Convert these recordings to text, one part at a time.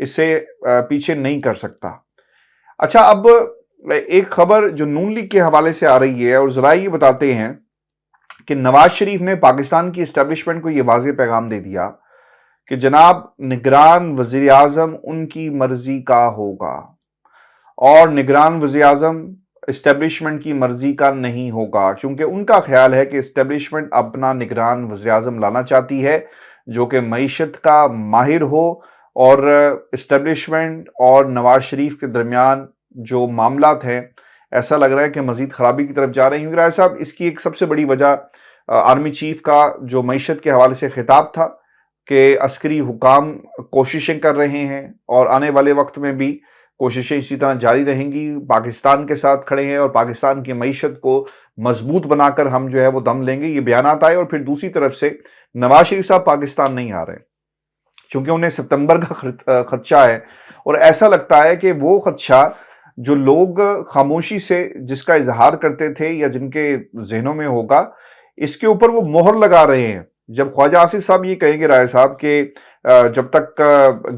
اس سے پیچھے نہیں کر سکتا۔ اچھا، اب ایک خبر جو نون لیگ کے حوالے سے آ رہی ہے، اور ذرائع یہ بتاتے ہیں کہ نواز شریف نے پاکستان کی اسٹیبلشمنٹ کو یہ واضح پیغام دے دیا کہ جناب نگران وزیر اعظم ان کی مرضی کا ہوگا، اور نگران وزیر اعظم اسٹیبلشمنٹ کی مرضی کا نہیں ہوگا، کیونکہ ان کا خیال ہے کہ اسٹیبلشمنٹ اپنا نگران وزیر اعظم لانا چاہتی ہے جو کہ معیشت کا ماہر ہو، اور اسٹیبلشمنٹ اور نواز شریف کے درمیان جو معاملات ہیں ایسا لگ رہا ہے کہ مزید خرابی کی طرف جا رہے ہیں۔ رائے صاحب، اس کی ایک سب سے بڑی وجہ آرمی چیف کا جو معیشت کے حوالے سے خطاب تھا کہ عسکری حکام کوششیں کر رہے ہیں، اور آنے والے وقت میں بھی کوششیں اسی طرح جاری رہیں گی، پاکستان کے ساتھ کھڑے ہیں اور پاکستان کی معیشت کو مضبوط بنا کر ہم جو ہے وہ دم لیں گے، یہ بیانات آئے۔ اور پھر دوسری طرف سے نواز شریف صاحب پاکستان نہیں آ رہے کیونکہ انہیں ستمبر کا خدشہ ہے، اور ایسا لگتا ہے کہ وہ خدشہ جو لوگ خاموشی سے جس کا اظہار کرتے تھے یا جن کے ذہنوں میں ہوگا، اس کے اوپر وہ مہر لگا رہے ہیں۔ جب خواجہ آصف صاحب یہ کہیں گے رائے صاحب کہ جب تک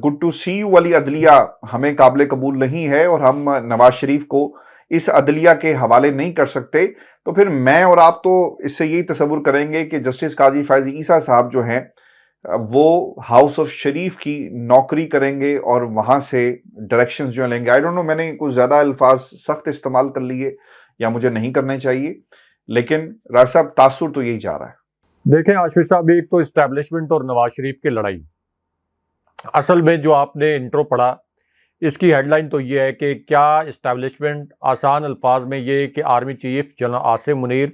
گڈ ٹو سی یو والی عدلیہ ہمیں قابل قبول نہیں ہے اور ہم نواز شریف کو اس عدلیہ کے حوالے نہیں کر سکتے، تو پھر میں اور آپ تو اس سے یہی تصور کریں گے کہ جسٹس قاضی فائز عیسیٰ صاحب جو ہیں وہ ہاؤس آف شریف کی نوکری کریں گے اور وہاں سے ڈائریکشنز جو لیں گے۔ آئی ڈونٹ نو، میں نے کچھ زیادہ الفاظ سخت استعمال کر لیے یا مجھے نہیں کرنے چاہیے، لیکن راج صاحب تاثر تو یہی جا رہا ہے۔ دیکھیں عاشق صاحب، ایک تو اسٹیبلشمنٹ اور نواز شریف کی لڑائی، اصل میں جو آپ نے انٹرو پڑھا اس کی ہیڈ لائن تو یہ ہے کہ کیا اسٹیبلشمنٹ، آسان الفاظ میں یہ کہ army chief general Asim Munir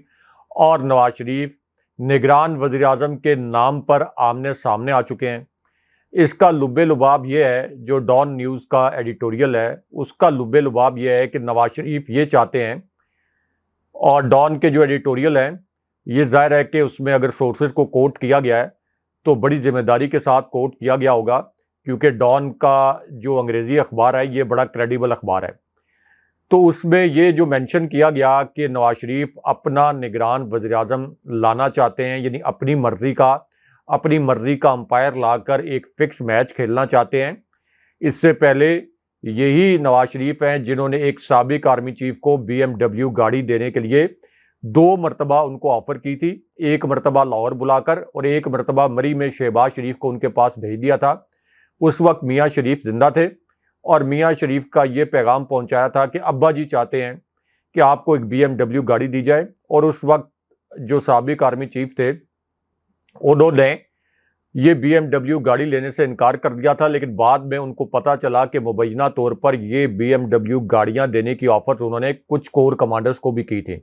اور نواز شریف نگران وزیر اعظم کے نام پر آمنے سامنے آ چکے ہیں۔ اس کا لب لباب یہ ہے، جو ڈان نیوز کا ایڈیٹوریل ہے اس کا لب لباب یہ ہے کہ نواز شریف یہ چاہتے ہیں، اور ڈان کے جو ایڈیٹوریل ہیں یہ ظاہر ہے کہ اس میں اگر سورسز کو کوٹ کیا گیا ہے تو بڑی ذمہ داری کے ساتھ کوٹ کیا گیا ہوگا، کیونکہ ڈان کا جو انگریزی اخبار ہے یہ بڑا کریڈیبل اخبار ہے۔ تو اس میں یہ جو مینشن کیا گیا کہ نواز شریف اپنا نگران وزیر اعظم لانا چاہتے ہیں، یعنی اپنی مرضی کا امپائر لا کر ایک فکس میچ کھیلنا چاہتے ہیں۔ اس سے پہلے یہی نواز شریف ہیں جنہوں نے ایک سابق آرمی چیف کو BMW گاڑی دینے کے لیے 2 مرتبہ ان کو آفر کی تھی، ایک مرتبہ لاہور بلا کر اور ایک مرتبہ مری میں شہباز شریف کو ان کے پاس بھیج دیا تھا۔ اس وقت میاں شریف زندہ تھے، اور میاں شریف کا یہ پیغام پہنچایا تھا کہ ابا جی چاہتے ہیں کہ آپ کو ایک BMW گاڑی دی جائے، اور اس وقت جو سابق آرمی چیف تھے انہوں نے یہ BMW گاڑی لینے سے انکار کر دیا تھا، لیکن بعد میں ان کو پتہ چلا کہ مبینہ طور پر یہ BMW گاڑیاں دینے کی آفر انہوں نے کچھ کور کمانڈرز کو بھی کی تھی۔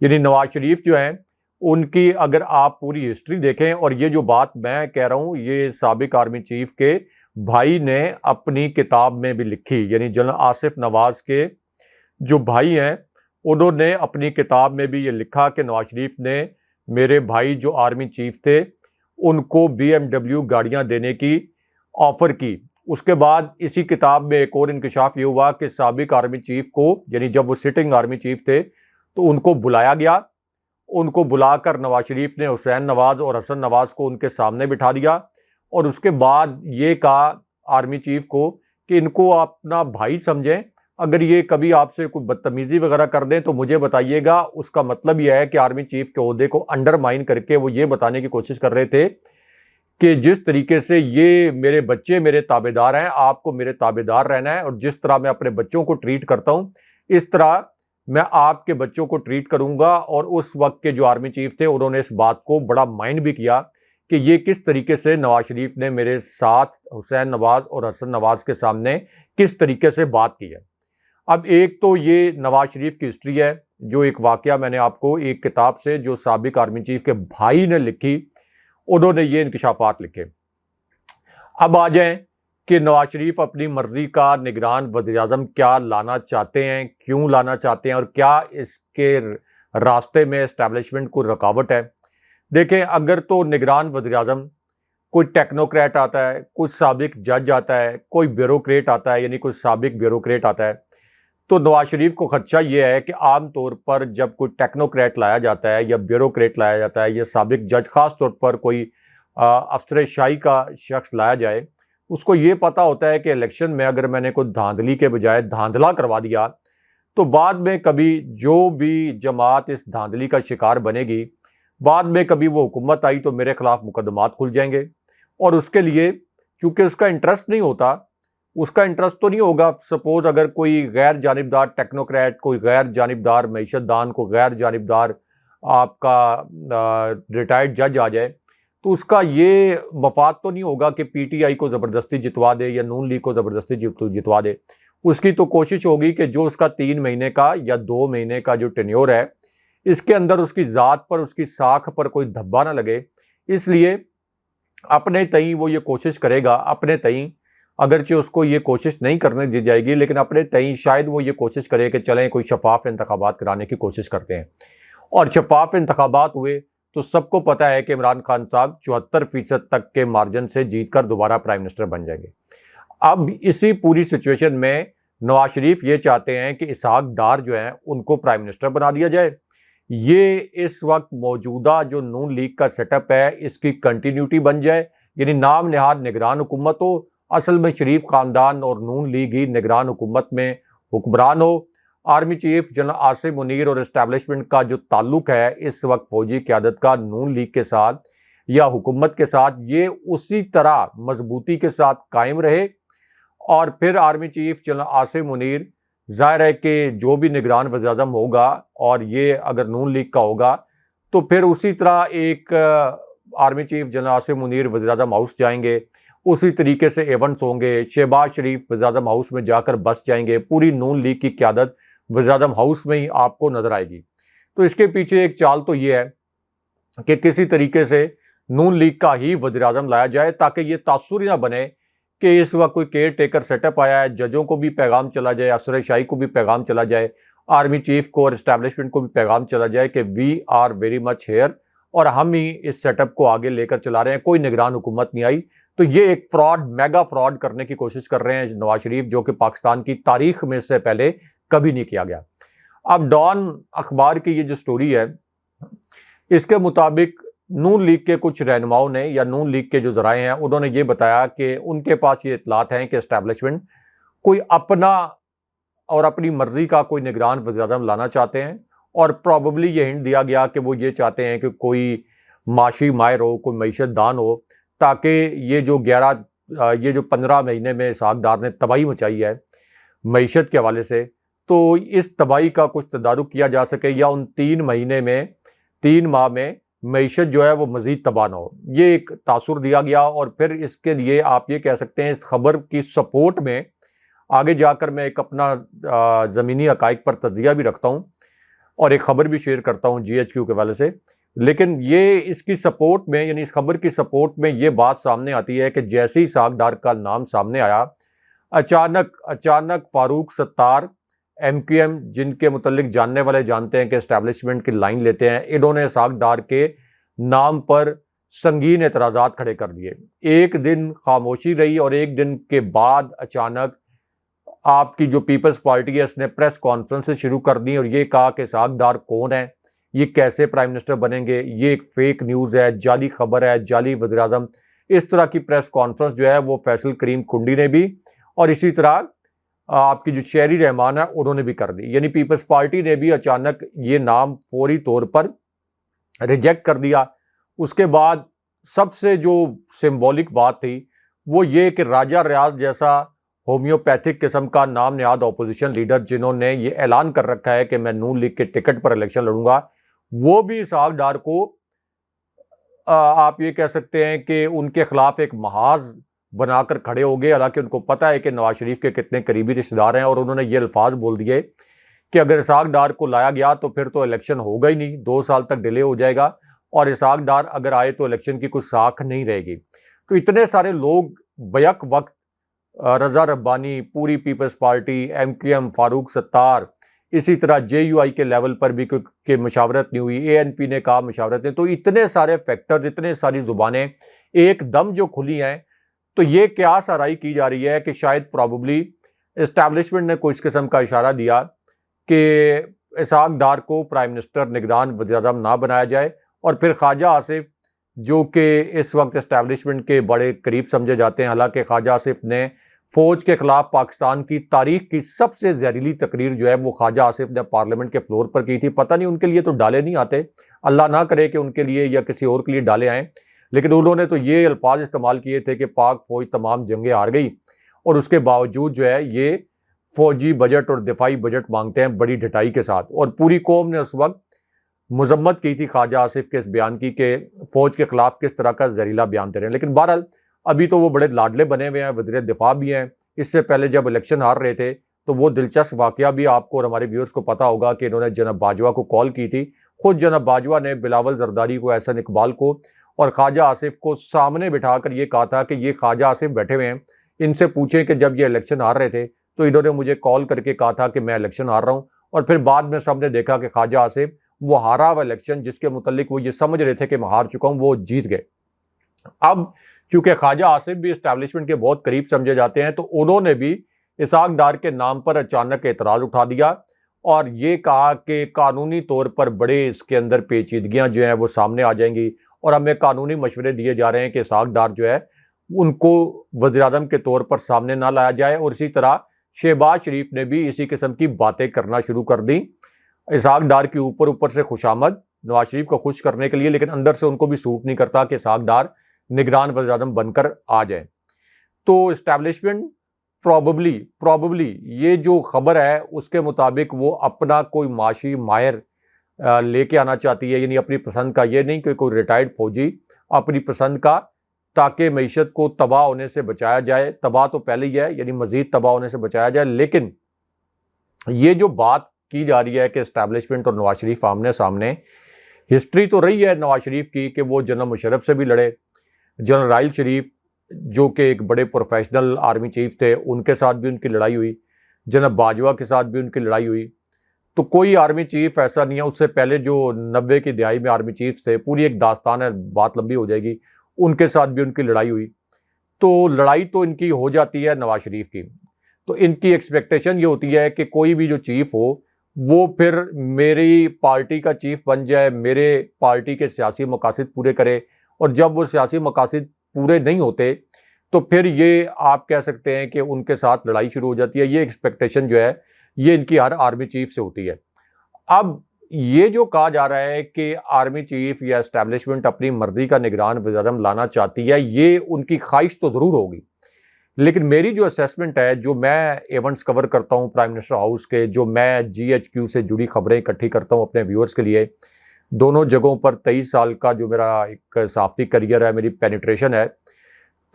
یعنی نواز شریف جو ہیں ان کی اگر آپ پوری ہسٹری دیکھیں، اور یہ جو بات میں کہہ رہا ہوں یہ سابق آرمی چیف کے بھائی نے اپنی کتاب میں بھی لکھی، یعنی جنرل آصف نواز کے جو بھائی ہیں انہوں نے اپنی کتاب میں بھی یہ لکھا کہ نواز شریف نے میرے بھائی جو آرمی چیف تھے ان کو BMW گاڑیاں دینے کی آفر کی۔ اس کے بعد اسی کتاب میں ایک اور انکشاف یہ ہوا کہ سابق آرمی چیف کو، یعنی جب وہ سٹنگ آرمی چیف تھے تو ان کو بلایا گیا، ان کو بلا کر نواز شریف نے حسین نواز اور حسن نواز کو ان کے سامنے بٹھا دیا، اور اس کے بعد یہ کہا آرمی چیف کو کہ ان کو اپنا بھائی سمجھیں، اگر یہ کبھی آپ سے کوئی بدتمیزی وغیرہ کر دیں تو مجھے بتائیے گا۔ اس کا مطلب یہ ہے کہ آرمی چیف کے عہدے کو انڈرمائن کر کے وہ یہ بتانے کی کوشش کر رہے تھے کہ جس طریقے سے یہ میرے بچے میرے تابع دار ہیں، آپ کو میرے تابع دار رہنا ہے، اور جس طرح میں اپنے بچوں کو ٹریٹ کرتا ہوں اس طرح میں آپ کے بچوں کو ٹریٹ کروں گا۔ اور اس وقت کے جو آرمی چیف تھے انہوں نے اس بات کو بڑا مائنڈ بھی کیا کہ یہ کس طریقے سے نواز شریف نے میرے ساتھ حسین نواز اور حسن نواز کے سامنے کس طریقے سے بات کی ہے۔ اب ایک تو یہ نواز شریف کی ہسٹری ہے، جو ایک واقعہ میں نے آپ کو ایک کتاب سے جو سابق آرمی چیف کے بھائی نے لکھی، انہوں نے یہ انکشافات لکھے۔ اب آ جائیں کہ نواز شریف اپنی مرضی کا نگران وزیر اعظم کیا لانا چاہتے ہیں، کیوں لانا چاہتے ہیں، اور کیا اس کے راستے میں اسٹیبلشمنٹ کو رکاوٹ ہے۔ دیکھیں، اگر تو نگران وزیر اعظم کوئی ٹیکنوکریٹ آتا ہے، کوئی سابق جج آتا ہے، کوئی بیوروکریٹ آتا ہے، یعنی کوئی سابق بیوروکریٹ آتا ہے، تو نواز شریف کو خدشہ یہ ہے کہ عام طور پر جب کوئی ٹیکنوکریٹ لایا جاتا ہے یا بیوروکریٹ لایا جاتا ہے یا سابق جج، خاص طور پر کوئی افسر شاہی کا شخص لایا جائے، اس کو یہ پتا ہوتا ہے کہ الیکشن میں اگر میں نے کوئی دھاندلی کے بجائے دھاندلا کروا دیا تو بعد میں کبھی جو بھی جماعت اس دھاندلی کا شکار بنے گی، بعد میں کبھی وہ حکومت آئی تو میرے خلاف مقدمات کھل جائیں گے، اور اس کے لیے چونکہ اس کا انٹرسٹ نہیں ہوتا، اس کا انٹرسٹ تو نہیں ہوگا، سپوز اگر کوئی غیر جانبدار ٹیکنوکریٹ، کوئی غیر جانبدار معیشت دان، کوئی غیر جانبدار آپ کا ریٹائرڈ جج آ جائے تو اس کا یہ مفاد تو نہیں ہوگا کہ پی ٹی آئی کو زبردستی جتوا دے یا نون لیگ کو زبردستی جتوا دے۔ اس کی تو کوشش ہوگی کہ جو اس کا 3 مہینے کا یا 2 مہینے کا جو ٹینیور ہے، اس کے اندر اس کی ذات پر، اس کی ساکھ پر کوئی دھبا نہ لگے، اس لیے اپنے تئیں وہ یہ کوشش کرے گا، اپنے تئیں، اگرچہ اس کو یہ کوشش نہیں کرنے دی جائے گی، لیکن اپنے تئیں شاید وہ یہ کوشش کرے کہ چلیں کوئی شفاف انتخابات کرانے کی کوشش کرتے ہیں، اور شفاف انتخابات ہوئے تو سب کو پتہ ہے کہ عمران خان صاحب 74% تک کے مارجن سے جیت کر دوبارہ پرائم منسٹر بن جائیں گے۔ اب اسی پوری سچویشن میں نواز شریف یہ چاہتے ہیں کہ اسحاق ڈار جو ہیں ان کو پرائم منسٹر بنا دیا جائے۔ یہ اس وقت موجودہ جو نون لیگ کا سیٹ اپ ہے اس کی کنٹینیوٹی بن جائے، یعنی نام نہاد نگران حکومت ہو، اصل میں شریف خاندان اور نون لیگ ہی نگران حکومت میں حکمران ہو۔ Army chief general Asim Munir اور اسٹیبلشمنٹ کا جو تعلق ہے اس وقت فوجی قیادت کا نون لیگ کے ساتھ یا حکومت کے ساتھ، یہ اسی طرح مضبوطی کے ساتھ قائم رہے، اور پھر army chief general Asim Munir ظاہر ہے کہ جو بھی نگران وزیر اعظم ہوگا اور یہ اگر نون لیگ کا ہوگا تو پھر اسی طرح ایک army chief general Asim Munir وزیر اعظم ہاؤس جائیں گے، اسی طریقے سے ایونٹس ہوں گے، شہباز شریف وزیر اعظم ہاؤس میں جا کر بس جائیں گے، پوری نون لیگ کی قیادت وزیر اعظم ہاؤس میں ہی آپ کو نظر آئے گی۔ تو اس کے پیچھے ایک چال تو یہ ہے کہ کسی طریقے سے نون لیگ کا ہی وزیر اعظم لایا جائے تاکہ یہ تاثر ہی نہ بنے کہ اس وقت کوئی کیئر ٹیکر سیٹ اپ آیا ہے، ججوں کو بھی پیغام چلا جائے، افسر شاہی کو بھی پیغام چلا جائے، آرمی چیف کو اور اسٹیبلشمنٹ کو بھی پیغام چلا جائے کہ we are very much here, اور ہم ہی اس سیٹ اپ کو آگے لے کر چلا رہے ہیں، کوئی نگران حکومت نہیں آئی۔ تو یہ ایک فراڈ، میگا فراڈ کرنے کی کوشش کر رہے ہیں نواز شریف، جو کہ پاکستان کی تاریخ میں سے پہلے کبھی نہیں کیا گیا۔ اب ڈان اخبار کی یہ جو سٹوری ہے، اس کے مطابق نون لیگ کے کچھ رہنماؤں نے یا نون لیگ کے جو ذرائع ہیں انہوں نے یہ بتایا کہ ان کے پاس یہ اطلاعات ہیں کہ اسٹیبلشمنٹ کوئی اپنا اور اپنی مرضی کا کوئی نگران وزیر اعظم لانا چاہتے ہیں، اور پروبیبلی یہ ہنٹ دیا گیا کہ وہ یہ چاہتے ہیں کہ کوئی معاشی ماہر ہو، کوئی معیشت دان ہو، تاکہ یہ جو 15 مہینے میں اسحاق ڈار نے تباہی مچائی ہے معیشت کے حوالے سے، تو اس تباہی کا کچھ تدارک کیا جا سکے، یا ان 3 ماہ میں معیشت جو ہے وہ مزید تباہ نہ ہو۔ یہ ایک تاثر دیا گیا، اور پھر اس کے لیے آپ یہ کہہ سکتے ہیں اس خبر کی سپورٹ میں آگے جا کر میں ایک اپنا زمینی حقائق پر تجزیہ بھی رکھتا ہوں اور ایک خبر بھی شیئر کرتا ہوں جی ایچ کیو کے حوالے سے، لیکن یہ اس کی سپورٹ میں، یعنی اس خبر کی سپورٹ میں یہ بات سامنے آتی ہے کہ جیسے ہی اسحاق ڈار کا نام سامنے آیا، اچانک Farooq Sattar M Q M, جن کے متعلق جاننے والے جانتے ہیں کہ اسٹیبلشمنٹ کی لائن لیتے ہیں، انہوں نے اسحاق ڈار کے نام پر سنگین اعتراضات کھڑے کر دیے۔ ایک دن خاموشی رہی، اور ایک دن کے بعد اچانک آپ کی جو پیپلز پارٹی ہے اس نے پریس کانفرنس شروع کر دی اور یہ کہا کہ اسحاق ڈار کون ہے، یہ کیسے پرائم منسٹر بنیں گے، یہ ایک فیک نیوز ہے، جعلی خبر ہے، جعلی وزیر اعظم۔ اس طرح کی پریس کانفرنس جو ہے وہ فیصل کریم کنڈی نے بھی، اور اسی طرح آپ کی جو شہری رحمان ہے انہوں نے بھی کر دی، یعنی پیپلز پارٹی نے بھی اچانک یہ نام فوری طور پر ریجیکٹ کر دیا۔ اس کے بعد سب سے جو سمبولک بات تھی وہ یہ کہ راجہ ریاض جیسا ہومیوپیتھک قسم کا نام نہاد اپوزیشن لیڈر، جنہوں نے یہ اعلان کر رکھا ہے کہ میں نون لیگ کے ٹکٹ پر الیکشن لڑوں گا، وہ بھی اسحاق ڈار کو آپ یہ کہہ سکتے ہیں کہ ان کے خلاف ایک محاذ بنا کر کھڑے ہو گئے، حالانکہ ان کو پتہ ہے کہ نواز شریف کے کتنے قریبی رشتہ دار ہیں، اور انہوں نے یہ الفاظ بول دیے کہ اگر اسحاق ڈار کو لایا گیا تو پھر تو الیکشن ہوگا ہی نہیں، 2 سال تک ڈیلے ہو جائے گا، اور اسحاق ڈار اگر آئے تو الیکشن کی کوئی ساکھ نہیں رہے گی۔ تو اتنے سارے لوگ بیک وقت، رضا ربانی، پوری Peoples Party, M Q M, Farooq Sattar, اسی طرح جے یو آئی کے لیول پر بھی کہ مشاورت نہیں ہوئی، اے این پی نے کہا مشاورت نہیں، تو اتنے سارے فیکٹرز، اتنے ساری زبانیں ایک دم جو کھلی ہیں، تو یہ قیاس آرائی کی جا رہی ہے کہ شاید پروبیبلی اسٹیبلشمنٹ نے کوئی اس قسم کا اشارہ دیا کہ اسحاق ڈار کو پرائم منسٹر نگران وزیر اعظم نہ بنایا جائے، اور پھر خواجہ آصف جو کہ اس وقت اسٹیبلشمنٹ کے بڑے قریب سمجھے جاتے ہیں. حالانکہ خواجہ آصف نے فوج کے خلاف پاکستان کی تاریخ کی سب سے زہریلی تقریر جو ہے وہ خواجہ آصف نے پارلیمنٹ کے فلور پر کی تھی. پتہ نہیں ان کے لیے تو ڈالے نہیں آتے, اللہ نہ کرے کہ ان کے لیے یا کسی اور کے لیے ڈالے آئیں, لیکن انہوں نے تو یہ الفاظ استعمال کیے تھے کہ پاک فوج تمام جنگیں ہار گئی اور اس کے باوجود جو ہے یہ فوجی بجٹ اور دفاعی بجٹ مانگتے ہیں بڑی ڈٹائی کے ساتھ. اور پوری قوم نے اس وقت مذمت کی تھی خواجہ آصف کے اس بیان کی کہ فوج کے خلاف کس طرح کا زہریلا بیان دے رہے ہیں. لیکن بہرحال ابھی تو وہ بڑے لاڈلے بنے ہوئے ہیں, وزیر دفاع بھی ہیں. اس سے پہلے جب الیکشن ہار رہے تھے تو وہ دلچسپ واقعہ بھی آپ کو اور ہمارے ویورز کو پتا ہوگا کہ انہوں نے جناب باجوہ کو کال کی تھی. خود جناب باجوہ نے بلاول زرداری کو, احسن اقبال کو اور خواجہ آصف کو سامنے بٹھا کر یہ کہا تھا کہ یہ خواجہ آصف بیٹھے ہوئے ہیں, ان سے پوچھیں کہ جب یہ الیکشن ہار رہے تھے تو انہوں نے مجھے کال کر کے کہا تھا کہ میں الیکشن ہار رہا ہوں. اور پھر بعد میں سب نے دیکھا کہ خواجہ آصف وہ ہارا ہوا الیکشن جس کے متعلق وہ یہ سمجھ رہے تھے کہ میں ہار چکا ہوں, وہ جیت گئے. اب چونکہ خواجہ آصف بھی اسٹیبلشمنٹ کے بہت قریب سمجھے جاتے ہیں تو انہوں نے بھی اسحاق ڈار کے نام پر اچانک اعتراض اٹھا دیا اور یہ کہا کہ قانونی طور پر بڑے اس کے اندر پیچیدگیاں جو ہیں وہ سامنے آ جائیں گی اور ہمیں قانونی مشورے دیے جا رہے ہیں کہ اسحاق ڈار جو ہے ان کو وزیر اعظم کے طور پر سامنے نہ لایا جائے. اور اسی طرح شہباز شریف نے بھی اسی قسم کی باتیں کرنا شروع کر دیں اسحاق ڈار کے اوپر سے خوش آمد نواز شریف کو خوش کرنے کے لیے, لیکن اندر سے ان کو بھی سوٹ نہیں کرتا کہ اسحاق ڈار نگران وزیر اعظم بن کر آ جائیں. تو اسٹیبلشمنٹ پروبیبلی یہ جو خبر ہے اس کے مطابق وہ اپنا کوئی معاشی ماہر لے کے آنا چاہتی ہے, یعنی اپنی پسند کا, یہ نہیں کہ کوئی ریٹائرڈ فوجی, اپنی پسند کا, تاکہ معیشت کو تباہ ہونے سے بچایا جائے. تباہ تو پہلے ہی ہے, یعنی مزید تباہ ہونے سے بچایا جائے. لیکن یہ جو بات کی جا رہی ہے کہ اسٹیبلشمنٹ اور نواز شریف آمنے سامنے, ہسٹری تو رہی ہے نواز شریف کی کہ وہ جنرل مشرف سے بھی لڑے, جنرل راحیل شریف جو کہ ایک بڑے پروفیشنل آرمی چیف تھے ان کے ساتھ بھی ان کی لڑائی ہوئی, جناب باجوہ کے ساتھ بھی ان کی لڑائی ہوئی. تو کوئی آرمی چیف ایسا نہیں ہے, اس سے پہلے جو 90 کی دہائی میں آرمی چیف تھے, پوری ایک داستان ہے, بات لمبی ہو جائے گی, ان کے ساتھ بھی ان کی لڑائی ہوئی. تو لڑائی تو ان کی ہو جاتی ہے نواز شریف کی, تو ان کی ایکسپیکٹیشن یہ ہوتی ہے کہ کوئی بھی جو چیف ہو وہ پھر میری پارٹی کا چیف بن جائے, میرے پارٹی کے سیاسی مقاصد پورے کرے. اور جب وہ سیاسی مقاصد پورے نہیں ہوتے تو پھر یہ آپ کہہ سکتے ہیں کہ ان کے ساتھ لڑائی شروع ہو جاتی ہے. یہ ایکسپیکٹیشن جو ہے یہ ان کی ہر آرمی چیف سے ہوتی ہے. اب یہ جو کہا جا رہا ہے کہ آرمی چیف یا اسٹیبلشمنٹ اپنی مرضی کا نگران وزیر اعظم لانا چاہتی ہے, یہ ان کی خواہش تو ضرور ہوگی, لیکن میری جو اسیسمنٹ ہے, جو میں ایونٹس کور کرتا ہوں پرائم منسٹر ہاؤس کے, جو میں GHQ سے جڑی خبریں اکٹھی کرتا ہوں اپنے ویورز کے لیے, دونوں جگہوں پر 23 سال کا جو میرا ایک صحافتی کریئر ہے, میری پینیٹریشن ہے,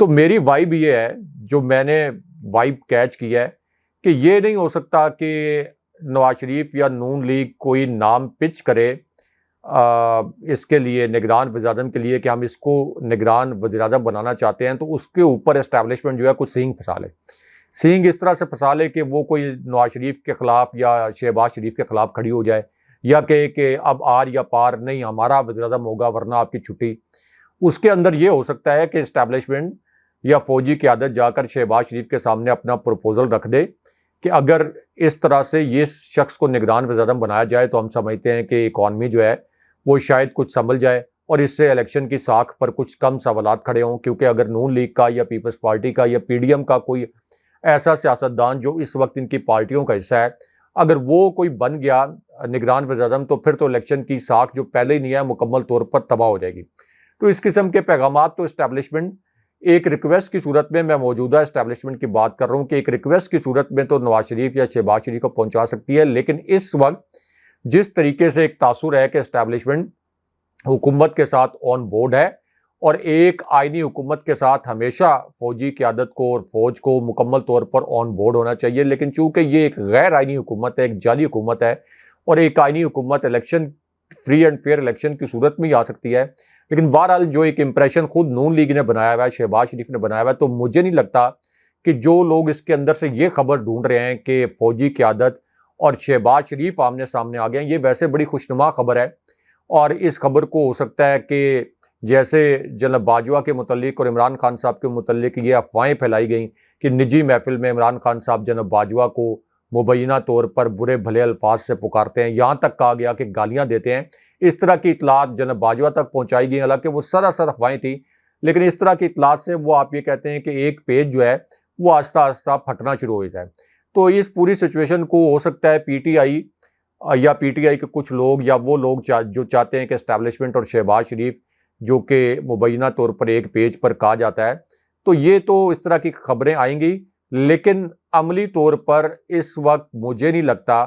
تو میری وائب یہ ہے, جو میں نے وائب کیچ کی ہے, کہ یہ نہیں ہو سکتا کہ نواز شریف یا نون لیگ کوئی نام پچ کرے اس کے لیے نگران وزیر اعظم کے لیے کہ ہم اس کو نگران وزیر اعظم بنانا چاہتے ہیں, تو اس کے اوپر اسٹیبلشمنٹ جو ہے کچھ سینگ پھنسا لے. سینگ اس طرح سے پھنسا لے کہ وہ کوئی نواز شریف کے خلاف یا شہباز شریف کے خلاف کھڑی ہو جائے, یا کہ اب آر یا پار نہیں, ہمارا وزیر اعظم ہوگا ورنہ آپ کی چھٹی. اس کے اندر یہ ہو سکتا ہے کہ اسٹیبلشمنٹ یا فوجی قیادت جا کر شہباز شریف کے سامنے اپنا پروپوزل رکھ دے کہ اگر اس طرح سے یہ شخص کو نگران وزیر اعظم بنایا جائے تو ہم سمجھتے ہیں کہ اکانومی جو ہے وہ شاید کچھ سنبھل جائے اور اس سے الیکشن کی ساکھ پر کچھ کم سوالات کھڑے ہوں. کیونکہ اگر نون لیگ کا یا پیپلز پارٹی کا یا PDM کا کوئی ایسا سیاستدان جو اس وقت ان کی پارٹیوں کا حصہ ہے, اگر وہ کوئی بن گیا نگران وزیر اعظم, تو پھر تو الیکشن کی ساکھ جو پہلے ہی نہیں ہے مکمل طور پر تباہ ہو جائے گی. تو اس قسم کے پیغامات تو اسٹیبلشمنٹ ایک ریکویسٹ کی صورت میں موجودہ اسٹیبلشمنٹ کی بات کر رہا ہوں کہ ایک ریکویسٹ کی صورت میں تو نواز شریف یا شہباز شریف کو پہنچا سکتی ہے, لیکن اس وقت جس طریقے سے ایک تاثر ہے کہ اسٹیبلشمنٹ حکومت کے ساتھ آن بورڈ ہے اور ایک آئینی حکومت کے ساتھ ہمیشہ فوجی قیادت کو اور فوج کو مکمل طور پر آن بورڈ ہونا چاہیے, لیکن چونکہ یہ ایک غیر آئینی حکومت ہے, ایک جعلی حکومت ہے, اور ایک آئینی حکومت election free and fair election کی صورت میں ہی آ سکتی ہے. لیکن بہرحال جو ایک امپریشن خود نون لیگ نے بنایا ہوا ہے, شہباز شریف نے بنایا ہوا ہے, تو مجھے نہیں لگتا کہ جو لوگ اس کے اندر سے یہ خبر ڈھونڈ رہے ہیں کہ فوجی قیادت اور شہباز شریف آمنے سامنے آ گئے ہیں, یہ ویسے بڑی خوشنما خبر ہے. اور اس خبر کو ہو سکتا ہے کہ جیسے جناب باجوہ کے متعلق اور عمران خان صاحب کے متعلق یہ افواہیں پھیلائی گئیں کہ نجی محفل میں عمران خان صاحب جناب باجوہ کو مبینہ طور پر برے بھلے الفاظ سے پکارتے ہیں, یہاں تک کہا گیا کہ گالیاں دیتے ہیں, اس طرح کی اطلاعات جناب باجوہ تک پہنچائی گئی، حالانکہ وہ سراسر افواہیں تھیں، لیکن اس طرح کی اطلاعات سے وہ آپ یہ کہتے ہیں کہ ایک پیج جو ہے وہ آہستہ آہستہ پھٹنا شروع ہو جائے۔ تو اس پوری سچویشن کو ہو سکتا ہے پی ٹی آئی یا پی ٹی آئی کے کچھ لوگ یا وہ لوگ جو چاہتے ہیں کہ اسٹیبلشمنٹ اور شہباز شریف جو کہ مبینہ طور پر ایک پیج پر کہا جاتا ہے، تو یہ تو اس طرح کی خبریں آئیں گی، لیکن عملی طور پر اس وقت مجھے نہیں لگتا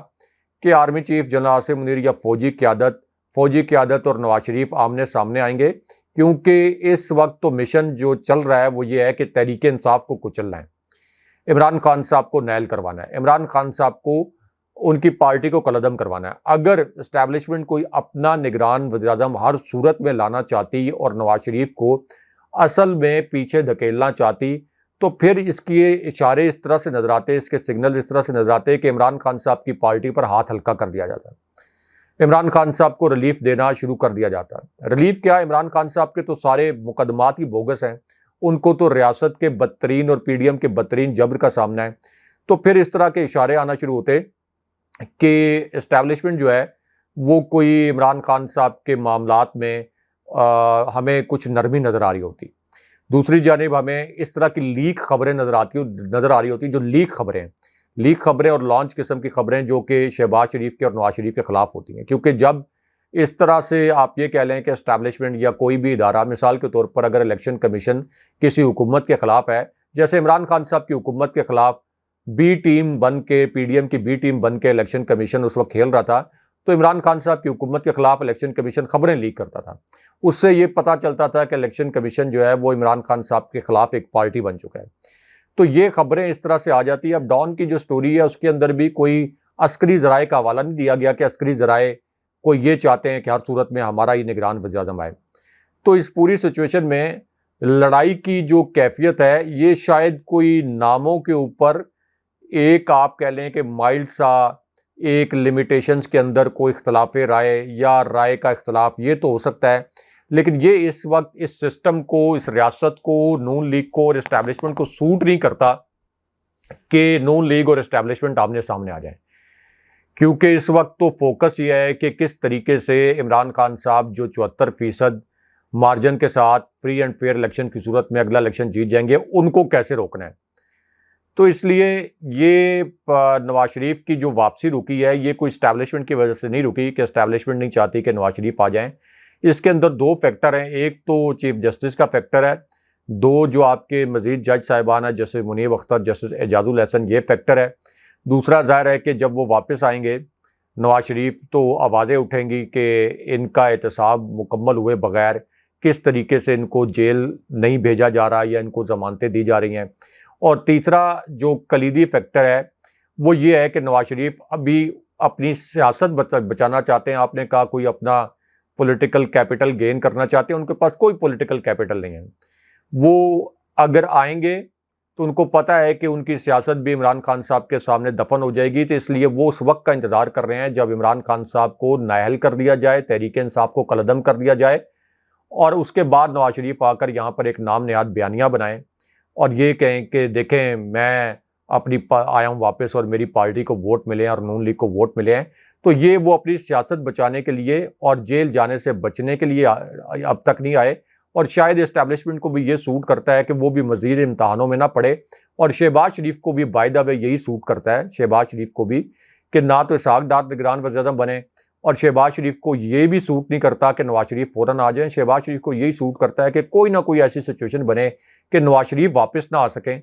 کہ army chief general Asim Munir یا فوجی قیادت اور نواز شریف آمنے سامنے آئیں گے، کیونکہ اس وقت تو مشن جو چل رہا ہے وہ یہ ہے کہ تحریک انصاف کو کچلنا ہے، عمران خان صاحب کو نیل کروانا ہے، عمران خان صاحب کو ان کی پارٹی کو کلعدم کروانا ہے۔ اگر اسٹیبلشمنٹ کوئی اپنا نگران وزیر اعظم ہر صورت میں لانا چاہتی اور نواز شریف کو اصل میں پیچھے دھکیلنا چاہتی، تو پھر اس کی اشارے اس طرح سے نظر آتے، اس کے سگنل اس طرح سے نظر آتے کہ عمران خان صاحب کی پارٹی پر ہاتھ ہلکا کر دیا جاتا ہے، عمران خان صاحب کو ریلیف دینا شروع کر دیا جاتا ہے۔ ریلیف کیا؟ عمران خان صاحب کے تو سارے مقدمات ہی بوگس ہیں، ان کو تو ریاست کے بدترین اور پی ڈی ایم کے بدترین جبر کا سامنا ہے۔ تو پھر اس طرح کے اشارے آنا شروع ہوتے کہ اسٹیبلشمنٹ جو ہے وہ کوئی عمران خان صاحب کے معاملات میں ہمیں کچھ نرمی نظر آ رہی ہوتی، دوسری جانب ہمیں اس طرح کی لیک خبریں نظر آ رہی ہوتی جو لیک خبریں اور لانچ قسم کی خبریں جو کہ شہباز شریف کے اور نواز شریف کے خلاف ہوتی ہیں، کیونکہ جب اس طرح سے آپ یہ کہہ لیں کہ اسٹیبلشمنٹ یا کوئی بھی ادارہ، مثال کے طور پر اگر الیکشن کمیشن کسی حکومت کے خلاف ہے، جیسے عمران خان صاحب کی حکومت کے خلاف بی ٹیم بن کے، پی ڈی ایم کی بی ٹیم بن کے الیکشن کمیشن اس وقت کھیل رہا تھا، تو عمران خان صاحب کی حکومت کے خلاف الیکشن کمیشن خبریں لیک کرتا تھا، اس سے یہ پتہ چلتا تھا کہ الیکشن کمیشن جو ہے وہ عمران خان صاحب کے خلاف ایک پارٹی بن چکا ہے۔ تو یہ خبریں اس طرح سے آ جاتی ہے۔ اب ڈان کی جو سٹوری ہے اس کے اندر بھی کوئی عسکری ذرائع کا حوالہ نہیں دیا گیا کہ عسکری ذرائع کو یہ چاہتے ہیں کہ ہر صورت میں ہمارا ہی نگران وزیر اعظم آئے۔ تو اس پوری سچویشن میں لڑائی کی جو کیفیت ہے یہ شاید کوئی ناموں کے اوپر ایک آپ کہہ لیں کہ مائلڈ سا ایک لمیٹیشنز کے اندر کوئی اختلاف رائے یا رائے کا اختلاف یہ تو ہو سکتا ہے، لیکن یہ اس وقت اس سسٹم کو، اس ریاست کو، نون لیگ کو اور اسٹیبلشمنٹ کو سوٹ نہیں کرتا کہ نون لیگ اور اسٹیبلشمنٹ آمنے سامنے آ جائیں، کیونکہ اس وقت تو فوکس یہ ہے کہ کس طریقے سے عمران خان صاحب جو 74% مارجن کے ساتھ فری اینڈ فیئر الیکشن کی صورت میں اگلا الیکشن جیت جائیں گے، ان کو کیسے روکنا ہے۔ تو اس لیے یہ نواز شریف کی جو واپسی رکی ہے یہ کوئی اسٹیبلشمنٹ کی وجہ سے نہیں رکی کہ اسٹیبلشمنٹ نہیں چاہتی کہ نواز شریف آ جائیں۔ اس کے اندر دو فیکٹر ہیں، ایک تو چیف جسٹس کا فیکٹر ہے، دو جو آپ کے مزید جج صاحبان ہیں جیسے منیب اختر، جسٹس اعجاز الحسن، یہ فیکٹر ہے۔ دوسرا ظاہر ہے کہ جب وہ واپس آئیں گے نواز شریف تو آوازیں اٹھیں گی کہ ان کا احتساب مکمل ہوئے بغیر کس طریقے سے ان کو جیل نہیں بھیجا جا رہا یا ان کو ضمانتیں دی جا رہی ہیں۔ اور تیسرا جو کلیدی فیکٹر ہے وہ یہ ہے کہ نواز شریف ابھی اپنی سیاست بچانا چاہتے ہیں۔ آپ نے کہا کوئی اپنا پولیٹیکل کیپٹل گین کرنا چاہتے ہیں، ان کے پاس کوئی پولیٹیکل کیپٹل نہیں ہے۔ وہ اگر آئیں گے تو ان کو پتہ ہے کہ ان کی سیاست بھی عمران خان صاحب کے سامنے دفن ہو جائے گی، تو اس لیے وہ اس وقت کا انتظار کر رہے ہیں جب عمران خان صاحب کو نااہل کر دیا جائے، تحریک انصاف کو کالعدم کر دیا جائے، اور اس کے بعد نواز شریف آ کر یہاں پر ایک نام نہاد بیانیہ بنائیں اور یہ کہیں کہ دیکھیں میں اپنی آیا ہوں واپس اور میری پارٹی کو ووٹ ملے ہیں اور نون لیگ کو ووٹ ملے ہیں۔ تو یہ وہ اپنی سیاست بچانے کے لیے اور جیل جانے سے بچنے کے لیے اب تک نہیں آئے، اور شاید اسٹیبلشمنٹ کو بھی یہ سوٹ کرتا ہے کہ وہ بھی مزید امتحانوں میں نہ پڑے، اور شہباز شریف کو بھی بائی دا وے یہی سوٹ کرتا ہے، شہباز شریف کو بھی، کہ نہ تو اسحاق ڈار نگران وزیر اعظم بنے، اور شہباز شریف کو یہ بھی سوٹ نہیں کرتا کہ نواز شریف فوراً آ جائیں۔ شہباز شریف کو یہی سوٹ کرتا ہے کہ کوئی نہ کوئی ایسی سچویشن بنے کہ نواز شریف واپس نہ آ سکیں،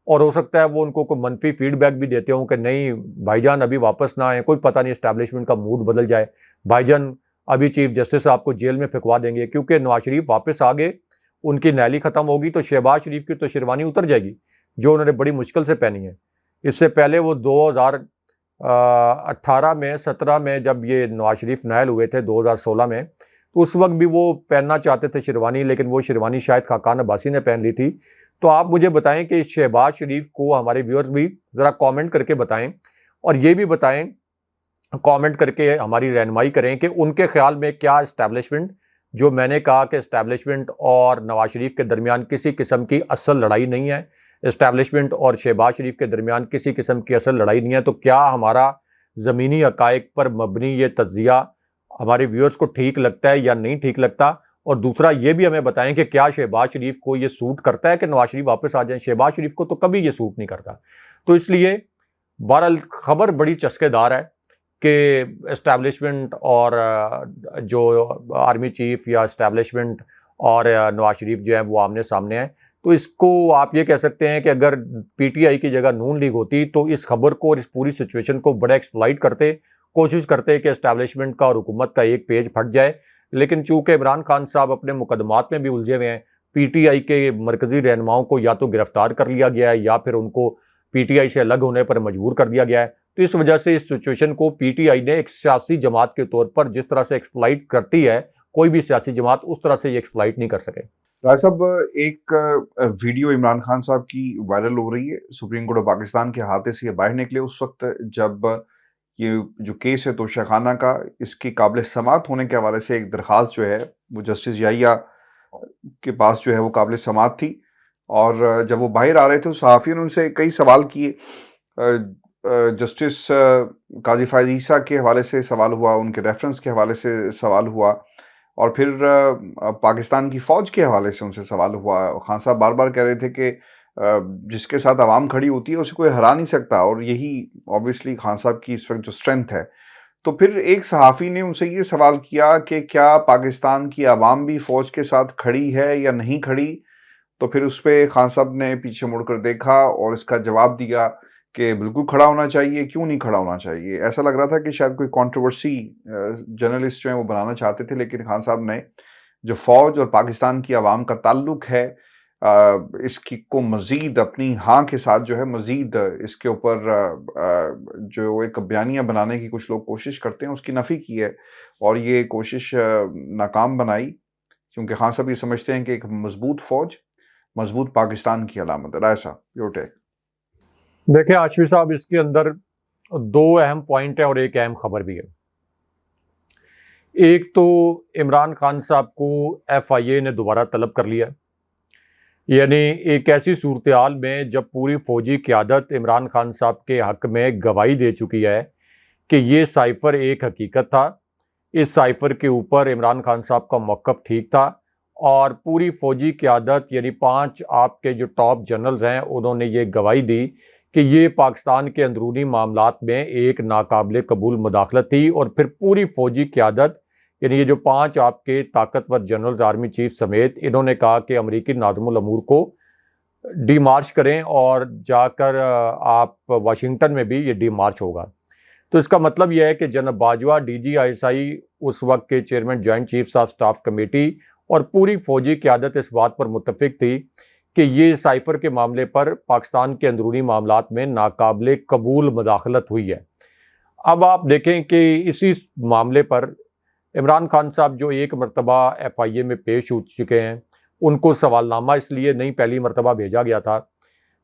اور ہو سکتا ہے وہ ان کو کوئی منفی فیڈ بیک بھی دیتے ہوں کہ نہیں بھائی جان ابھی واپس نہ آئیں، کوئی پتہ نہیں اسٹیبلشمنٹ کا موڈ بدل جائے، بھائی جان ابھی چیف جسٹس صاحب کو جیل میں پھینکوا دیں گے، کیونکہ نواز شریف واپس آ گئے، ان کی نیلی ختم ہوگی تو شہباز شریف کی تو شیروانی اتر جائے گی جو انہوں نے بڑی مشکل سے پہنی ہے۔ اس سے پہلے وہ 2018 میں 17 میں جب یہ نواز شریف نائل ہوئے تھے 2016 میں، تو اس وقت بھی وہ پہننا چاہتے تھے شیروانی، لیکن وہ شیروانی شاید خاقان عباسی نے پہن لی تھی۔ تو آپ مجھے بتائیں کہ شہباز شریف کو ہمارے ویورز بھی ذرا کامنٹ کر کے بتائیں، اور یہ بھی بتائیں کامنٹ کر کے ہماری رہنمائی کریں کہ ان کے خیال میں کیا اسٹیبلشمنٹ، جو میں نے کہا کہ اسٹیبلشمنٹ اور نواز شریف کے درمیان کسی قسم کی اصل لڑائی نہیں ہے، اسٹیبلشمنٹ اور شہباز شریف کے درمیان کسی قسم کی اصل لڑائی نہیں ہے، تو کیا ہمارا زمینی حقائق پر مبنی یہ تجزیہ ہمارے ویورز کو ٹھیک لگتا ہے یا نہیں ٹھیک لگتا، اور دوسرا یہ بھی ہمیں بتائیں کہ کیا شہباز شریف کو یہ سوٹ کرتا ہے کہ نواز شریف واپس آ جائیں؟ شہباز شریف کو تو کبھی یہ سوٹ نہیں کرتا. تو اس لیے بہرحال خبر بڑی چسکے دار ہے کہ اسٹیبلشمنٹ اور جو آرمی چیف یا اسٹیبلشمنٹ اور نواز شریف جو ہے وہ آمنے سامنے ہیں. تو اس کو آپ یہ کہہ سکتے ہیں کہ اگر پی ٹی آئی کی جگہ نون لیگ ہوتی تو اس خبر کو اور اس پوری سچویشن کو بڑا ایکسپلائٹ کرتے، کوشش کرتے کہ اسٹیبلشمنٹ کا اور حکومت کا ایک پیج پھٹ جائے. لیکن چونکہ عمران خان صاحب اپنے مقدمات میں بھی الجھے ہوئے ہیں، پی ٹی آئی کے مرکزی رہنماؤں کو یا تو گرفتار کر لیا گیا ہے یا پھر ان کو پی ٹی آئی سے الگ ہونے پر مجبور کر دیا گیا ہے. تو اس وجہ سے اس سچویشن کو پی ٹی آئی نے ایک سیاسی جماعت کے طور پر جس طرح سے ایکسپلائٹ کرتی ہے، کوئی بھی سیاسی جماعت اس طرح سے یہ ایکسپلائٹ نہیں کر سکے. راج صاحب، ایک ویڈیو عمران خان صاحب کی وائرل ہو رہی ہے. سپریم کورٹ آف پاکستان کے احاطے سے یہ باہر نکلے اس وقت جب یہ جو کیس ہے توشہ خانہ کا، اس کی قابل سماعت ہونے کے حوالے سے ایک درخواست جو ہے وہ جسٹس یحییٰ کے پاس جو ہے وہ قابل سماعت تھی. اور جب وہ باہر آ رہے تھے صحافیوں نے ان سے کئی سوال کیے. جسٹس قاضی فائز عیسیٰ کے حوالے سے سوال ہوا، ان کے ریفرنس کے حوالے سے سوال ہوا، اور پھر پاکستان کی فوج کے حوالے سے ان سے سوال ہوا. خان صاحب بار بار کہہ رہے تھے کہ جس کے ساتھ عوام کھڑی ہوتی ہے اسے کوئی ہرا نہیں سکتا، اور یہی اوبویسلی خان صاحب کی اس وقت جو اسٹرینتھ ہے. تو پھر ایک صحافی نے ان سے یہ سوال کیا کہ کیا پاکستان کی عوام بھی فوج کے ساتھ کھڑی ہے یا نہیں کھڑی؟ تو پھر اس پہ خان صاحب نے پیچھے مڑ کر دیکھا اور اس کا جواب دیا کہ بالکل کھڑا ہونا چاہیے، کیوں نہیں کھڑا ہونا چاہیے. ایسا لگ رہا تھا کہ شاید کوئی کنٹروورسی جرنلسٹ جو ہیں وہ بنانا چاہتے تھے، لیکن خان صاحب نے جو فوج اور پاکستان کی عوام کا تعلق ہے اس کی کو مزید اپنی ہاں کے ساتھ جو ہے مزید اس کے اوپر جو ایک بیانیہ بنانے کی کچھ لوگ کوشش کرتے ہیں اس کی نفی کی ہے، اور یہ کوشش ناکام بنائی، کیونکہ خان صاحب یہ سمجھتے ہیں کہ ایک مضبوط فوج مضبوط پاکستان کی علامت ہے. رائے صاحب، یور ٹیک. دیکھیں آشفی صاحب، اس کے اندر دو اہم پوائنٹ ہیں اور ایک اہم خبر بھی ہے. ایک تو عمران خان صاحب کو ایف آئی اے نے دوبارہ طلب کر لیا، یعنی ایک ایسی صورتحال میں جب پوری فوجی قیادت عمران خان صاحب کے حق میں گواہی دے چکی ہے کہ یہ سائفر ایک حقیقت تھا، اس سائفر کے اوپر عمران خان صاحب کا موقف ٹھیک تھا، اور پوری فوجی قیادت یعنی 5 آپ کے جو ٹاپ جنرلز ہیں انہوں نے یہ گواہی دی کہ یہ پاکستان کے اندرونی معاملات میں ایک ناقابل قبول مداخلت تھی. اور پھر پوری فوجی قیادت یعنی یہ جو 5 آپ کے طاقتور جنرلز آرمی چیف سمیت، انہوں نے کہا کہ امریکی ناظم الامور کو ڈی مارچ کریں اور جا کر آپ واشنگٹن میں بھی یہ ڈی مارچ ہوگا. تو اس کا مطلب یہ ہے کہ جناب Bajwa D G I S I اس وقت کے chairman joint chief of staff committee اور پوری فوجی قیادت اس بات پر متفق تھی کہ یہ سائفر کے معاملے پر پاکستان کے اندرونی معاملات میں ناقابل قبول مداخلت ہوئی ہے. اب آپ دیکھیں کہ اسی معاملے پر عمران خان صاحب جو ایک مرتبہ ایف آئی اے میں پیش ہو چکے ہیں، ان کو سوال نامہ اس لیے نہیں پہلی مرتبہ بھیجا گیا تھا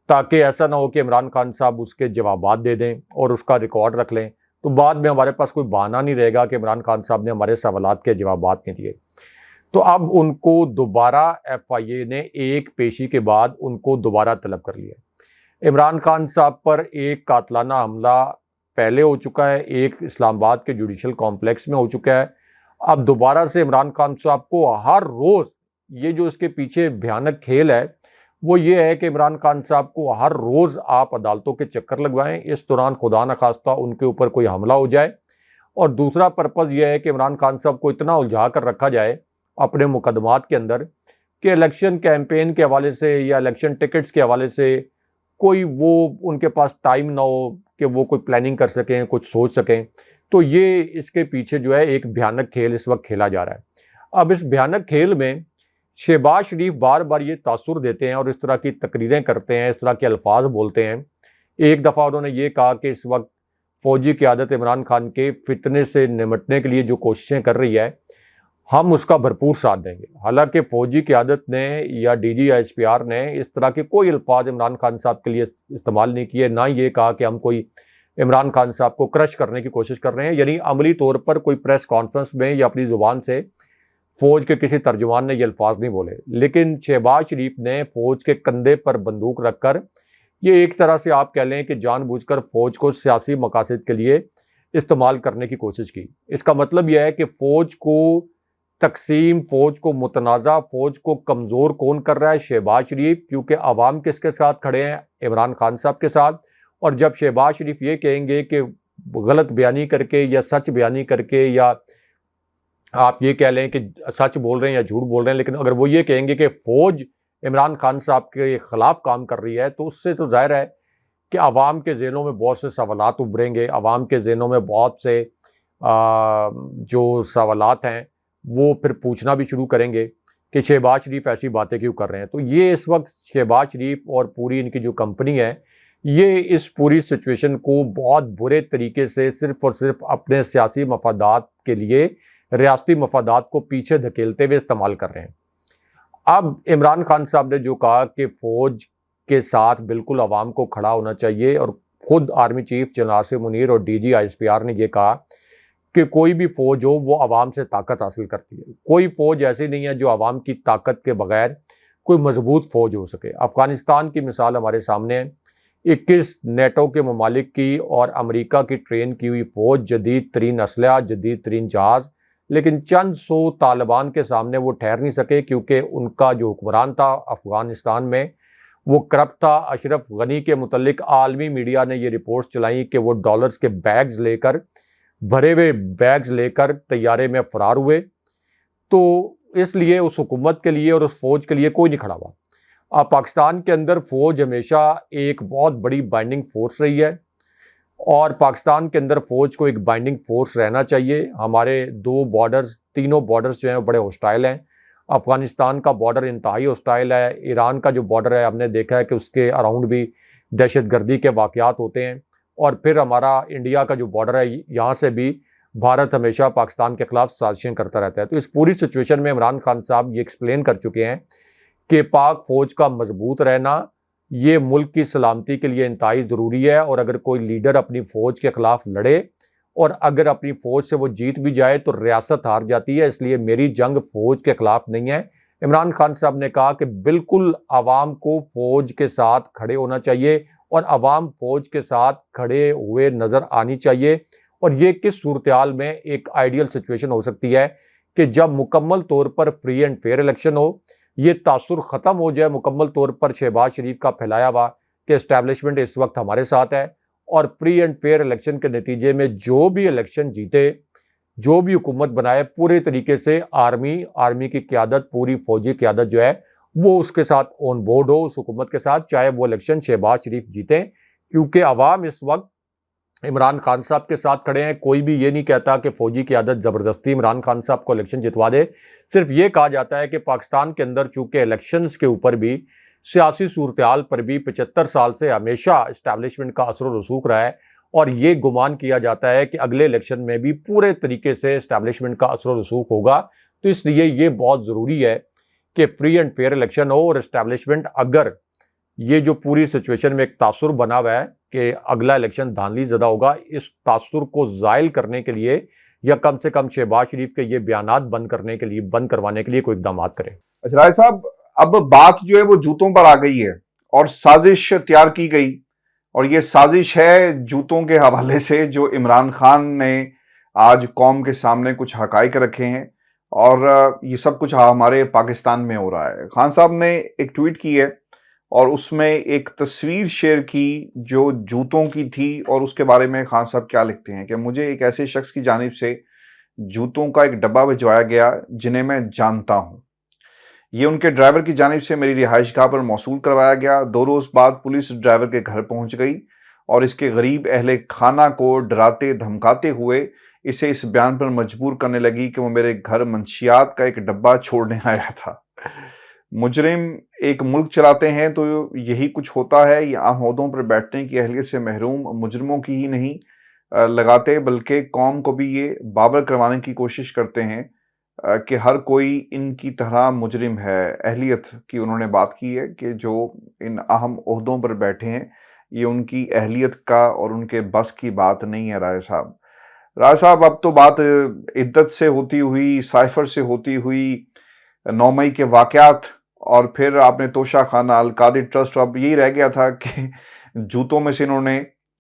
تاکہ ایسا نہ ہو کہ عمران خان صاحب اس کے جوابات دے دیں اور اس کا ریکارڈ رکھ لیں، تو بعد میں ہمارے پاس کوئی بہانہ نہیں رہے گا کہ عمران خان صاحب نے ہمارے سوالات کے جوابات نہیں دیے. تو اب ان کو دوبارہ ایف آئی اے نے ایک پیشی کے بعد ان کو دوبارہ طلب کر لیا. عمران خان صاحب پر ایک قاتلانہ حملہ پہلے ہو چکا ہے، ایک اسلام آباد کے جوڈیشل کمپلیکس میں ہو چکا ہے. اب دوبارہ سے عمران خان صاحب کو ہر روز یہ جو اس کے پیچھے بھیانک کھیل ہے وہ یہ ہے کہ عمران خان صاحب کو ہر روز آپ عدالتوں کے چکر لگوائیں، اس دوران خدا نخواستہ ان کے اوپر کوئی حملہ ہو جائے. اور دوسرا پرپز یہ ہے کہ عمران خان صاحب کو اتنا الجھا کر رکھا جائے اپنے مقدمات کے اندر کہ الیکشن کیمپین کے حوالے سے یا الیکشن ٹکٹس کے حوالے سے کوئی وہ ان کے پاس ٹائم نہ ہو کہ وہ کوئی پلاننگ کر سکیں، کچھ سوچ سکیں. تو یہ اس کے پیچھے جو ہے ایک بھیانک کھیل اس وقت کھیلا جا رہا ہے. اب اس بھیانک کھیل میں شہباز شریف بار بار یہ تاثر دیتے ہیں اور اس طرح کی تقریریں کرتے ہیں، اس طرح کے الفاظ بولتے ہیں. ایک دفعہ انہوں نے یہ کہا کہ اس وقت فوجی قیادت عمران خان کے فتنے سے نمٹنے کے لیے جو کوششیں کر رہی ہے ہم اس کا بھرپور ساتھ دیں گے. حالانکہ فوجی قیادت نے یا D G S P R نے اس طرح کے کوئی الفاظ عمران خان صاحب کے لیے استعمال نہیں کیے، نہ یہ کہا کہ ہم کوئی عمران خان صاحب کو کرش کرنے کی کوشش کر رہے ہیں. یعنی عملی طور پر کوئی پریس کانفرنس میں یا اپنی زبان سے فوج کے کسی ترجمان نے یہ الفاظ نہیں بولے، لیکن شہباز شریف نے فوج کے کندھے پر بندوق رکھ کر یہ ایک طرح سے آپ کہہ لیں کہ جان بوجھ کر فوج کو سیاسی مقاصد کے لیے استعمال کرنے کی کوشش کی۔ اس کا مطلب یہ ہے کہ فوج کو تقسیم، فوج کو متنازع، فوج کو کمزور کون کر رہا ہے؟ شہباز شریف، کیونکہ عوام کس کے ساتھ کھڑے ہیں؟ عمران خان صاحب کے ساتھ۔ اور جب شہباز شریف یہ کہیں گے کہ غلط بیانی کر کے یا سچ بیانی کر کے، یا آپ یہ کہہ لیں کہ سچ بول رہے ہیں یا جھوٹ بول رہے ہیں، لیکن اگر وہ یہ کہیں گے کہ فوج عمران خان صاحب کے خلاف کام کر رہی ہے، تو اس سے تو ظاہر ہے کہ عوام کے ذہنوں میں بہت سے سوالات ابھریں گے، عوام کے ذہنوں میں بہت سے جو سوالات ہیں وہ پھر پوچھنا بھی شروع کریں گے کہ شہباز شریف ایسی باتیں کیوں کر رہے ہیں۔ تو یہ اس وقت شہباز شریف اور پوری ان کی جو کمپنی ہے، یہ اس پوری سچویشن کو بہت برے طریقے سے صرف اور صرف اپنے سیاسی مفادات کے لیے، ریاستی مفادات کو پیچھے دھکیلتے ہوئے استعمال کر رہے ہیں۔ اب عمران خان صاحب نے جو کہا کہ فوج کے ساتھ بالکل عوام کو کھڑا ہونا چاہیے، اور خود army chief general Asif Munir اور D G I S P R نے یہ کہا کہ کوئی بھی فوج ہو وہ عوام سے طاقت حاصل کرتی ہے، کوئی فوج ایسی نہیں ہے جو عوام کی طاقت کے بغیر کوئی مضبوط فوج ہو سکے۔ افغانستان کی مثال ہمارے سامنے ہے، 21 نیٹو کے ممالک کی اور امریکہ کی ٹرین کی ہوئی فوج، جدید ترین اسلحہ، جدید ترین جہاز، لیکن چند سو طالبان کے سامنے وہ ٹھہر نہیں سکے، کیونکہ ان کا جو حکمران تھا افغانستان میں وہ کرپٹ تھا۔ اشرف غنی کے متعلق عالمی میڈیا نے یہ رپورٹس چلائیں کہ وہ ڈالرز کے بیگز لے کر، بھرے ہوئے بیگز لے کر طیارے میں فرار ہوئے۔ تو اس لیے اس حکومت کے لیے اور اس فوج کے لیے کوئی نہیں کھڑا ہوا۔ اب پاکستان کے اندر فوج ہمیشہ ایک بہت بڑی بائنڈنگ فورس رہی ہے، اور پاکستان کے اندر فوج کو ایک بائنڈنگ فورس رہنا چاہیے۔ ہمارے تینوں بارڈرز جو ہیں وہ بڑے ہوسٹائل ہیں۔ افغانستان کا بارڈر انتہائی ہوسٹائل ہے، ایران کا جو بارڈر ہے ہم نے دیکھا ہے کہ اس کے اراؤنڈ بھی دہشت گردی کے واقعات ہوتے ہیں، اور پھر ہمارا انڈیا کا جو بارڈر ہے یہاں سے بھی بھارت ہمیشہ پاکستان کے خلاف سازشیں کرتا رہتا ہے۔ تو اس پوری سچویشن میں عمران خان صاحب یہ ایکسپلین کر چکے ہیں کہ پاک فوج کا مضبوط رہنا یہ ملک کی سلامتی کے لیے انتہائی ضروری ہے، اور اگر کوئی لیڈر اپنی فوج کے خلاف لڑے اور اگر اپنی فوج سے وہ جیت بھی جائے تو ریاست ہار جاتی ہے، اس لیے میری جنگ فوج کے خلاف نہیں ہے۔ عمران خان صاحب نے کہا کہ بالکل عوام کو فوج کے ساتھ کھڑے ہونا چاہیے، اور عوام فوج کے ساتھ کھڑے ہوئے نظر آنی چاہیے۔ اور یہ کس صورتحال میں ایک آئیڈیل سچویشن ہو سکتی ہے کہ جب مکمل طور پر فری اینڈ فیئر الیکشن ہو، یہ تاثر ختم ہو جائے مکمل طور پر شہباز شریف کا پھیلایا ہوا کہ اسٹیبلشمنٹ اس وقت ہمارے ساتھ ہے، اور فری اینڈ فیئر الیکشن کے نتیجے میں جو بھی الیکشن جیتے، جو بھی حکومت بنائے، پورے طریقے سے آرمی کی قیادت، پوری فوجی قیادت جو ہے وہ اس کے ساتھ آن بورڈ ہو، اس حکومت کے ساتھ، چاہے وہ الیکشن شہباز شریف جیتیں، کیونکہ عوام اس وقت عمران خان صاحب کے ساتھ کھڑے ہیں۔ کوئی بھی یہ نہیں کہتا کہ فوجی قیادت زبردستی عمران خان صاحب کو الیکشن جتوا دے، صرف یہ کہا جاتا ہے کہ پاکستان کے اندر چونکہ الیکشنز کے اوپر بھی، سیاسی صورتحال پر بھی 75 سال سے ہمیشہ اسٹیبلشمنٹ کا اثر و رسوخ رہا ہے، اور یہ گمان کیا جاتا ہے کہ اگلے الیکشن میں بھی پورے طریقے سے اسٹیبلشمنٹ کا اثر و رسوخ ہوگا۔ تو اس لیے یہ بہت ضروری ہے کہ فری اینڈ فیئر الیکشن ہو، اور اسٹیبلشمنٹ اگر یہ جو پوری سچویشن میں ایک تاثر بنا ہوا ہے کہ اگلا الیکشن دھاندلی زدہ ہوگا، اس تاثر کو زائل کرنے کے لیے یا کم سے کم شہباز شریف کے یہ بیانات بند کروانے کے لیے کوئی اقدامات کرے۔ اچھا رائے صاحب، اب بات جو ہے وہ جوتوں پر آ گئی ہے، اور سازش تیار کی گئی، اور یہ سازش ہے جوتوں کے حوالے سے، جو عمران خان نے آج قوم کے سامنے کچھ حقائق رکھے ہیں، اور یہ سب کچھ ہمارے پاکستان میں ہو رہا ہے۔ خان صاحب نے ایک ٹویٹ کی ہے، اور اس میں ایک تصویر شیئر کی جو جوتوں کی تھی، اور اس کے بارے میں خان صاحب کیا لکھتے ہیں کہ مجھے ایک ایسے شخص کی جانب سے جوتوں کا ایک ڈبہ بھجوایا گیا جنہیں میں جانتا ہوں۔ یہ ان کے ڈرائیور کی جانب سے میری رہائش گاہ پر موصول کروایا گیا۔ 2 روز بعد پولیس ڈرائیور کے گھر پہنچ گئی، اور اس کے غریب اہل خانہ کو ڈراتے دھمکاتے ہوئے اسے اس بیان پر مجبور کرنے لگی کہ وہ میرے گھر منشیات کا ایک ڈبہ چھوڑنے آیا تھا۔ مجرم ایک ملک چلاتے ہیں تو یہی کچھ ہوتا ہے۔ یہ عام عہدوں پر بیٹھنے کی اہلیت سے محروم مجرموں کی ہی نہیں لگاتے، بلکہ قوم کو بھی یہ باور کروانے کی کوشش کرتے ہیں کہ ہر کوئی ان کی طرح مجرم ہے۔ اہلیت کی انہوں نے بات کی ہے کہ جو ان اہم عہدوں پر بیٹھے ہیں، یہ ان کی اہلیت کا اور ان کے بس کی بات نہیں ہے۔ رائے صاحب اب تو بات عدت سے ہوتی ہوئی، سائفر سے ہوتی ہوئی، 9 مئی کے واقعات، اور پھر آپ نے توشہ خانہ، القادری ٹرسٹ، اب یہی رہ گیا تھا کہ جوتوں میں سے انہوں نے